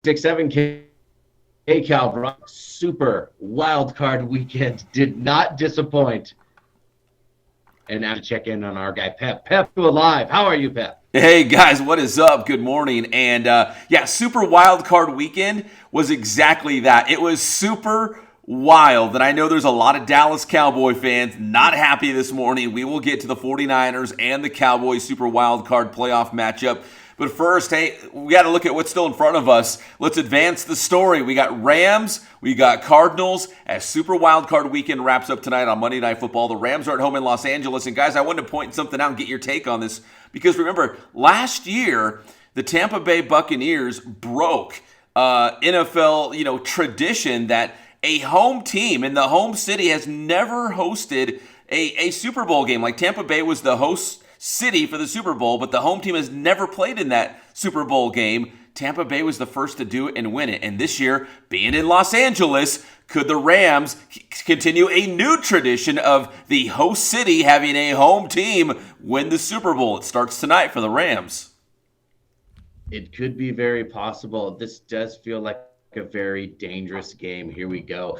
6-7 KCAL Super Wild Card Weekend did not disappoint. And now to check in on our guy Pep. Pep, you alive? How are you, Pep? Hey guys, what is up? Good morning. And yeah, Super Wild Card Weekend was exactly that. It was super wild. And I know there's a lot of Dallas Cowboy fans not happy this morning. We will get to the 49ers and the Cowboys Super Wild Card playoff matchup. But first, hey, we got to look at what's still in front of us. Let's advance the story. We got Rams, we got Cardinals. As Super Wild Card Weekend wraps up tonight on Monday Night Football, the Rams are at home in Los Angeles. And guys, I wanted to point something out and get your take on this. Because remember, last year, the Tampa Bay Buccaneers broke NFL, tradition that a home team in the home city has never hosted a Super Bowl game. Like Tampa Bay was the host city for the Super Bowl, but the home team has never played in that Super Bowl game. Tampa Bay was the first to do it and win it. And this year, being in Los Angeles, could the Rams continue a new tradition of the host city having a home team win the Super Bowl? It starts tonight for the Rams. It could be very possible. This does feel like a very dangerous game. Here we go.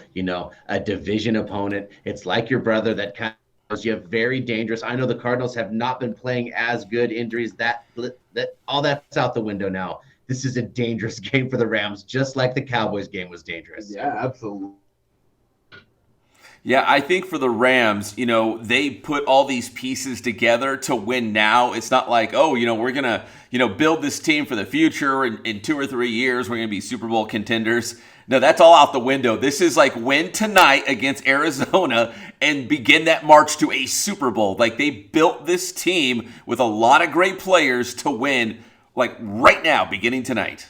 A division opponent. It's like your brother that kind of you have very dangerous. I know the Cardinals have not been playing as good. Injuries, that all that's out the window now. This is a dangerous game for the Rams, just like the Cowboys game was dangerous. Yeah, absolutely. Yeah, I think for the Rams, they put all these pieces together to win now. It's not like, we're going to, build this team for the future. In 2 or 3 years, we're going to be Super Bowl contenders. No, that's all out the window. This is like win tonight against Arizona and begin that march to a Super Bowl. Like they built this team with a lot of great players to win, like right now, beginning tonight.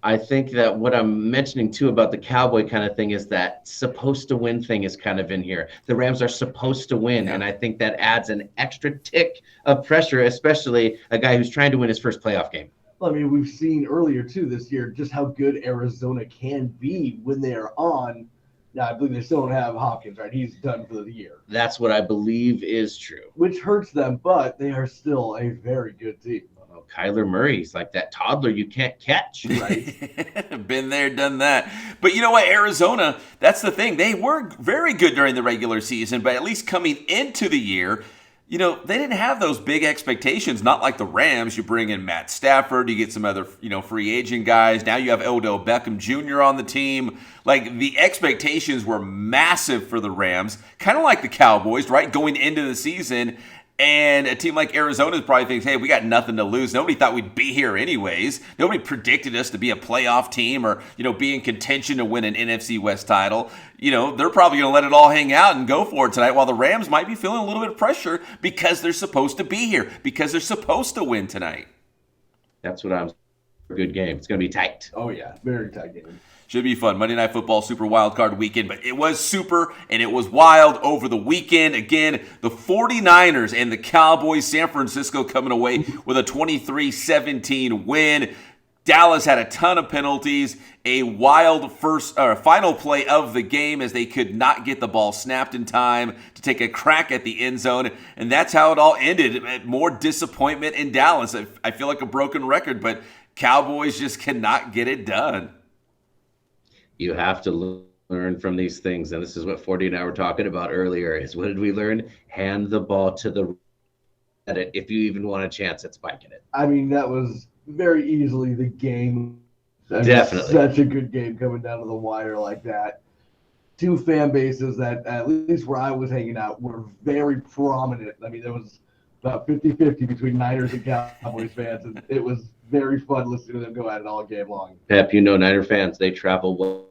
I think that what I'm mentioning too about the Cowboy kind of thing is that supposed to win thing is kind of in here. The Rams are supposed to win, and I think that adds an extra tick of pressure, especially a guy who's trying to win his first playoff game. I mean, we've seen earlier too this year just how good Arizona can be when they are on. Now, I believe they still don't have Hopkins, right? He's done for the year. That's what I believe is true. Which hurts them, but they are still a very good team. Kyler Murray's like that toddler you can't catch. Right? Been there, done that. But you know what? Arizona, that's the thing. They were very good during the regular season, but at least coming into the year, they didn't have those big expectations, not like the Rams. You bring in Matt Stafford, you get some other, free agent guys. Now you have Odell Beckham Jr. on the team. Like the expectations were massive for the Rams, kind of like the Cowboys, right? Going into the season. And a team like Arizona probably thinks, hey, we got nothing to lose. Nobody thought we'd be here anyways. Nobody predicted us to be a playoff team or, be in contention to win an NFC West title. They're probably going to let it all hang out and go for it tonight, while the Rams might be feeling a little bit of pressure because they're supposed to be here, because they're supposed to win tonight. That's what I'm saying. Good game. It's going to be tight. Oh, yeah. Very tight game. Should be fun. Monday Night Football Super Wild Card Weekend, but it was super and it was wild over the weekend. Again, the 49ers and the Cowboys, San Francisco coming away with a 23-17 win. Dallas had a ton of penalties, a wild final play of the game as they could not get the ball snapped in time to take a crack at the end zone, and that's how it all ended. More disappointment in Dallas. I feel like a broken record, but Cowboys just cannot get it done. You have to learn from these things. And this is what 40 and I were talking about earlier is what did we learn? Hand the ball to the if you even want a chance at spiking it. I mean, that was very easily the game. Definitely. Such a good game coming down to the wire like that. Two fan bases that, at least where I was hanging out, were very prominent. I mean, there was about 50-50 between Niners and Cowboys fans, and it was very fun listening to them go at it all game long. Pep, Niner fans, they travel well.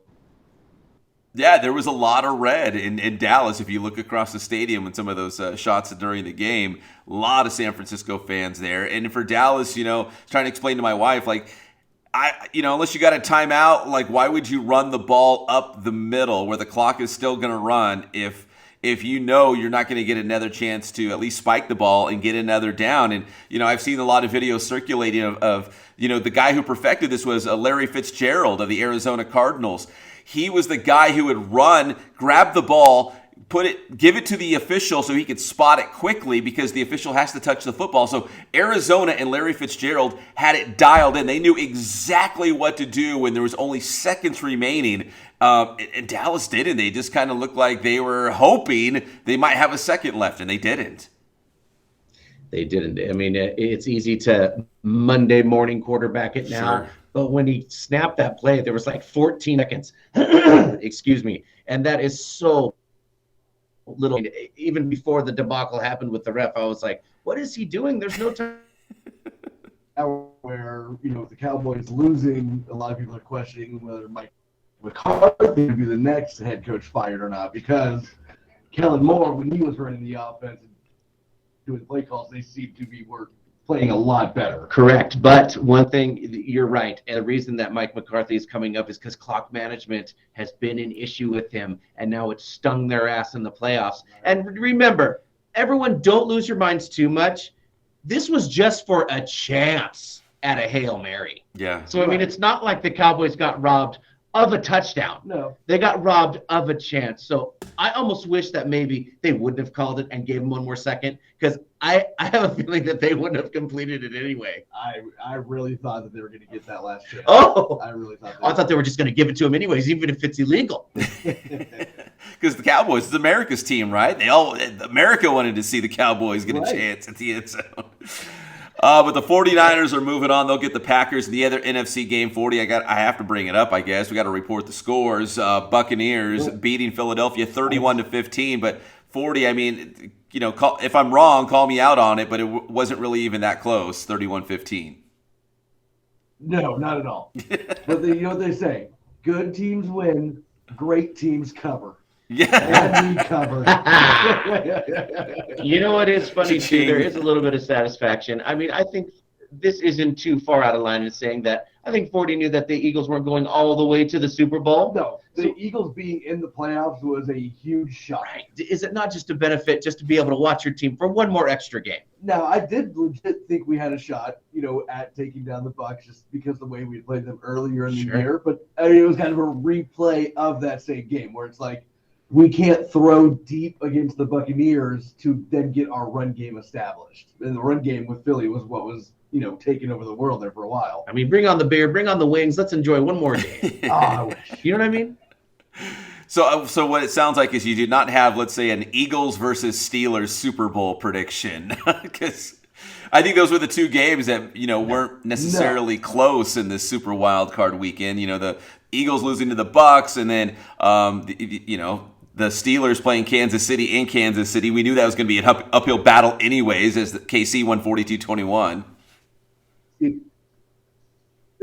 Yeah, there was a lot of red in Dallas. If you look across the stadium and some of those shots during the game, a lot of San Francisco fans there. And for Dallas, trying to explain to my wife, like, unless you got a timeout, like, why would you run the ball up the middle where the clock is still going to run if you're not going to get another chance to at least spike the ball and get another down? And, I've seen a lot of videos circulating of the guy who perfected this was Larry Fitzgerald of the Arizona Cardinals. He was the guy who would run, grab the ball, give it to the official so he could spot it quickly because the official has to touch the football. So Arizona and Larry Fitzgerald had it dialed in. They knew exactly what to do when there was only seconds remaining. And Dallas didn't. They just kind of looked like they were hoping they might have a second left, and they didn't. They didn't. I mean, it's easy to Monday morning quarterback it now. Sure. But when he snapped that play, there was like 14 seconds. Excuse me. And that is so little. Even before the debacle happened with the ref, I was like, what is he doing? There's no time. Where, the Cowboys losing, a lot of people are questioning whether Mike McCarthy would be the next head coach fired or not, because Kellen Moore, when he was running the offense and doing play calls, they seemed to be playing a lot better. Correct. But one thing, you're right. And the reason that Mike McCarthy is coming up is because clock management has been an issue with him, and now it's stung their ass in the playoffs. And remember, everyone, don't lose your minds too much. This was just for a chance at a Hail Mary. Yeah. So, I mean, it's not like the Cowboys got robbed of a touchdown. No. They got robbed of a chance. So I almost wish that maybe they wouldn't have called it and gave him one more second, because I have a feeling that they wouldn't have completed it anyway. I really thought that they were going to get that last chance. Oh, I really thought I thought they were just going to give it to him anyways, even if it's illegal. Because the Cowboys is America's team, right? America wanted to see the Cowboys get a chance at the end zone. But the 49ers are moving on. They'll get the Packers. The other NFC game, 40, I have to bring it up, I guess. We got to report the scores. Buccaneers beating Philadelphia 31-15. But 40, I mean, if I'm wrong, call me out on it, but it wasn't really even that close, 31-15. No, not at all. But you know what they say? Good teams win, great teams cover. Yeah. And we cover. You know what is funny, Ching. too? There is a little bit of satisfaction. I mean, I think this isn't too far out of line in saying that I think 40 knew that the Eagles weren't going all the way to the Super Bowl. No, the Eagles being in the playoffs was a huge shock. Right. Is it not just a benefit just to be able to watch your team for one more extra game? Now, I did legit think we had a shot, at taking down the Bucs just because of the way we played them earlier in the year. But it was kind of a replay of that same game where it's like, we can't throw deep against the Buccaneers to then get our run game established. And the run game with Philly was what was, taking over the world there for a while. I mean, bring on the beer, bring on the wings. Let's enjoy one more game. I wish. You know what I mean? So what it sounds like is you did not have, let's say, an Eagles versus Steelers Super Bowl prediction, because I think those were the two games that weren't necessarily close in this Super Wild Card weekend. The Eagles losing to the Bucs, and then the Steelers playing Kansas City in Kansas City. We knew that was going to be an uphill battle anyways, as the KC won 42-21.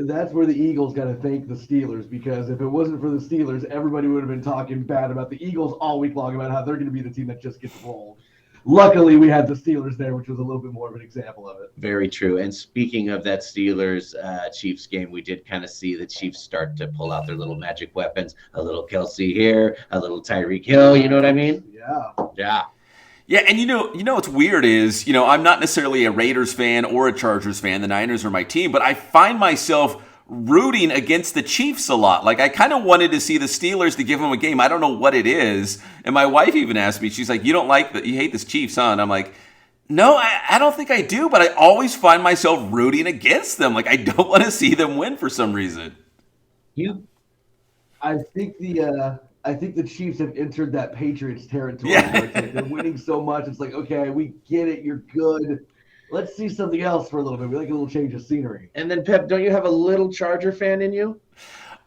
That's where the Eagles got to thank the Steelers, because if it wasn't for the Steelers, everybody would have been talking bad about the Eagles all week long about how they're going to be the team that just gets rolled. Luckily, we had the Steelers there, which was a little bit more of an example of it. Very true. And speaking of that Steelers-Chiefs game, we did kind of see the Chiefs start to pull out their little magic weapons. A little Kelsey here, a little Tyreek Hill. You know what I mean? Yeah. Yeah. Yeah, and you know what's weird is, I'm not necessarily a Raiders fan or a Chargers fan. The Niners are my team, but I find myself rooting against the Chiefs a lot. Like, I kind of wanted to see the Steelers to give them a game. I don't know what it is. And my wife even asked me, she's like, you hate this Chiefs, huh? And I'm like, no, I don't think I do, but I always find myself rooting against them. Like, I don't want to see them win for some reason. I think the Chiefs have entered that Patriots territory. Yeah. Where it's like they're winning so much. It's like, okay, we get it. You're good. Let's see something else for a little bit. We like a little change of scenery. And then, Pep, don't you have a little Charger fan in you?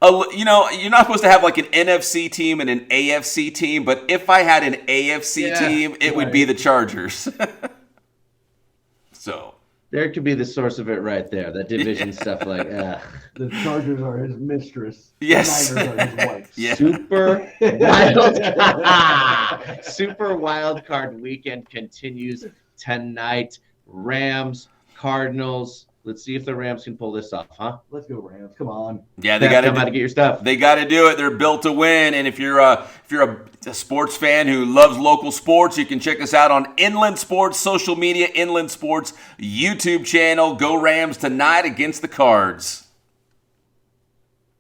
You're not supposed to have like an NFC team and an AFC team, but if I had an AFC team, it would be the Chargers. So there could be the source of it right there. That division stuff, like the Chargers are his mistress. Yes. The Niners are his wife. Yeah. Super wild card weekend continues tonight. Rams, Cardinals. Let's see if the Rams can pull this off, huh? Let's go Rams. Come on. Yeah, they got to come out to get your stuff. They got to do it. They're built to win. And if you're a sports fan who loves local sports, you can check us out on Inland Sports social media, Inland Sports YouTube channel. Go Rams tonight against the Cards.